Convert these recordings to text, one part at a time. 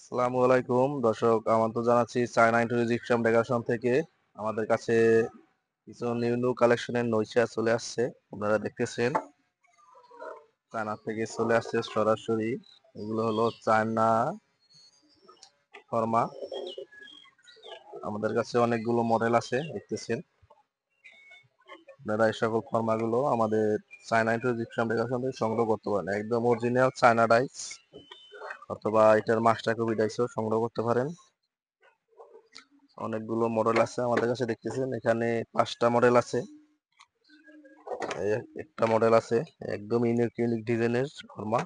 আসসালামু আলাইকুম দর্শক, আমন্ত্রণ জানাচ্ছি চায়না ইন্টারজিপশন ডেকাশন থেকে। আমাদের কাছে কিছু নিউ নিউ কালেকশনের নৈশা চলে আসছে, আপনারা দেখতেছেন। চায়না থেকে চলে আসছে সরাসরি। এগুলো হলো চায়না ফর্মা। আমাদের কাছে অনেকগুলো মডেল আছে, দেখতেছেন। আপনারা এই সকল ফর্মাগুলো আমাদের চায়না ইন্টারজিপশন ডেকাশন থেকে সংগ্রহ করতে পারেন। একদম অরিজিনাল চায়না ডাইস অথবা এটার মাস্টার কপি ডাইসও সংগ্রহ করতে পারেন। অনেকগুলো মডেল আছে আমাদের কাছে, দেখতেছেন। এখানে 5টা মডেল আছে। একটা মডেল আছে একদম ইউনিক ইউনিক ডিজাইনের ফর্মা।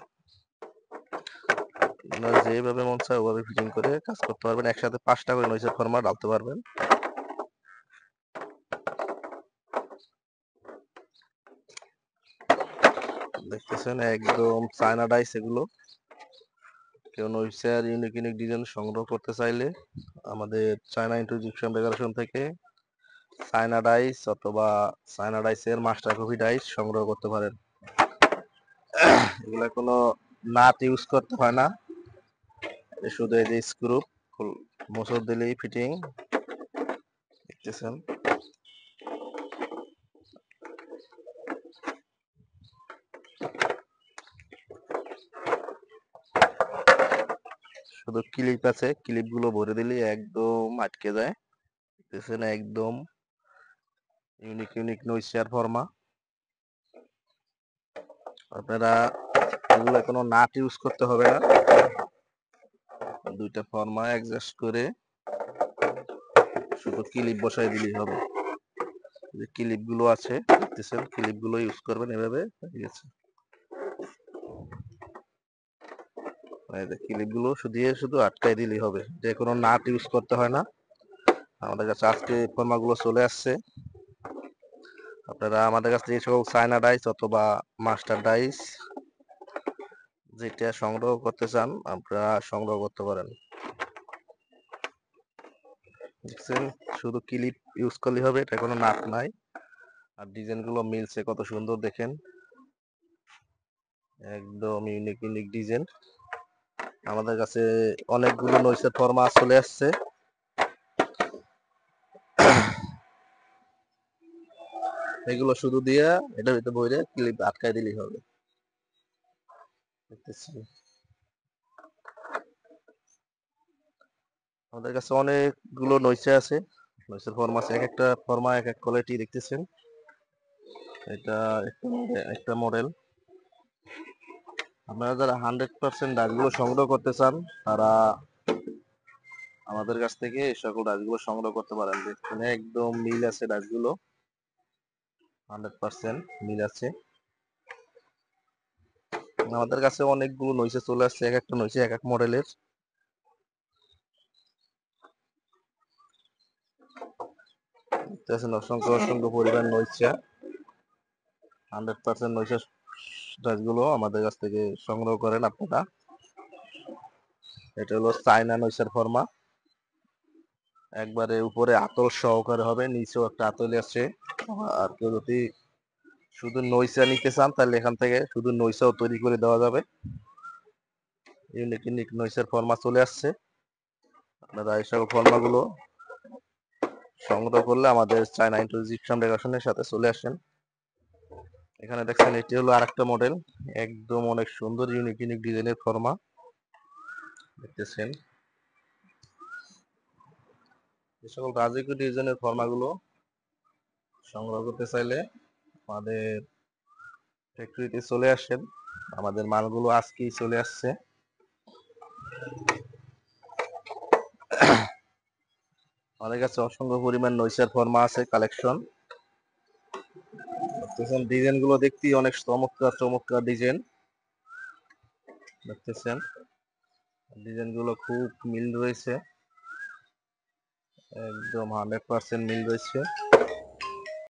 আপনার যেভাবে মন চায় ওভাবে ফিটিং করে কাজ করতে পারবেন। একসাথে 5টা করে নয়সের ফর্মা ডালতে পারবেন। দেখতেছেন একদম চায়না ডাইস এগুলো। কেউ নয়সের ইউনিক ইউনিক ডিজাইন সংগ্রহ করতে চাইলে আমাদের চায়না ইন্টারজিপশন ডেকোরেশন থেকে চায়না ডাইস অথবা চায়না ডাইসের মাস্টার কপি ডাইস সংগ্রহ করতে পারেন। এগুলা কোনো নাট ইউজ করতে হয় না, শুধু এই যে স্ক্রু মোচড় দিলেই ফিটিং। দেখতেছেন শুধু ক্লিপ আছে, ক্লিপ গুলো ভরে দিলে একদম আটকে যায়। দেখতেছেন একদম ইউনিক ইউনিক নইসিয়ার ফর্মা। আপনারা এগুলো কোনো নাট ইউজ করতে হবে না, দুইটা ফর্মা অ্যাডজাস্ট করে শুধু ক্লিপ বসাই দিলেই হবে। যে ক্লিপ গুলো আছে দেখতেছেন, ক্লিপ গুলো ইউজ করবেন এভাবে। ঠিক আছে, ক্লিপ গুলো শুধু আটকাই দিলেই হবে, যে কোনো নাট ইউজ করতে হয় না। আমাদের কাছে আজকে ফর্মা গুলো চলে আসছে। আপনারা আমাদের কাছ থেকে সকল চায়না ডাইস অথবা মাস্টার ডাইস যেটা সংগ্রহ করতে চান আপনারা সংগ্রহ করতে পারেন। দেখছেন শুধু ক্লিপ ইউজ করলেই হবে, এটা কোনো নাট নাই। আর ডিজাইন গুলো মিলছে কত সুন্দর দেখেন, একদম ইউনিক ইউনিক ডিজাইন। আমাদের কাছে অনেকগুলো নইসের ফর্মা চলে আসছে। এগুলো শুধু দিয়ে এটার ভিতরে বইরে ক্লিপ আটকাই দিলেই হবে। দেখতেছি আমাদের কাছে অনেকগুলো নইসে আছে, নইসের ফর্মা আছে। এক একটা ফর্মা এক এক কোয়ালিটি, দেখতেছেন। এটা একটা মডেল। আপনারা যারা 100% ডাচগুলো সংগ্রহ করতে চান তারা আমাদের কাছ থেকে এই সকল ডাচগুলো সংগ্রহ করতে পারেন। দেখছেন একদম মিল আছে, ডাচগুলো 100% মিল আছে। আমাদের কাছে অনেকগুলো নইসে চলে আসছে, এক একটা নইসে এক এক মডেলের। দেখতেছেন অসংখ্য অসংখ্য পরিমাণ নইসা, 100% নইসা ডাচগুলো আমাদের কাছ থেকে সংগ্রহ করেন আপনারা। এটা হলো চায়না নইসার ফর্মা, একবারে উপরে আতল সহকারে হবে, নিচেও একটা আতল আছে। আর কেউ যদি শুধু নইসা নিতে চান তাহলে এখান থেকে শুধু নইসাও তৈরি করে দেওয়া যাবে। ইউনিক ইউনিক নইসের ফর্মা চলে আসছে। আপনারা এই সকল ফর্মাগুলো সংগ্রহ করলে আমাদের চায়না ইন্টারজিপশন ডেকোরেশনের সাথে চলে আসেন। এখানে দেখছেন এটি হলো আরেকটা মডেল, একদম অনেক সুন্দর ইউনিক ইউনিক ডিজাইনের ফর্মা। দেখতেছেন এই সকল রাজকীয় ডিজাইনের ফর্মাগুলো সংগ্রহ করতে চাইলে আমাদের ফ্যাক্টরিতে চলে আসেন। আমাদের মালগুলো আজকেই চলে আসছে। আমাদের কাছে অসংখ্য পরিমাণ নইসার ফর্মা আছে কালেকশন। দেখতেছেন ডিজাইন গুলো দেখতেই অনেক চমৎকার চমৎকার ডিজাইন। দেখতেছেন ডিজাইন গুলো খুব মিল রয়েছে, একদম 100% মিল রয়েছে।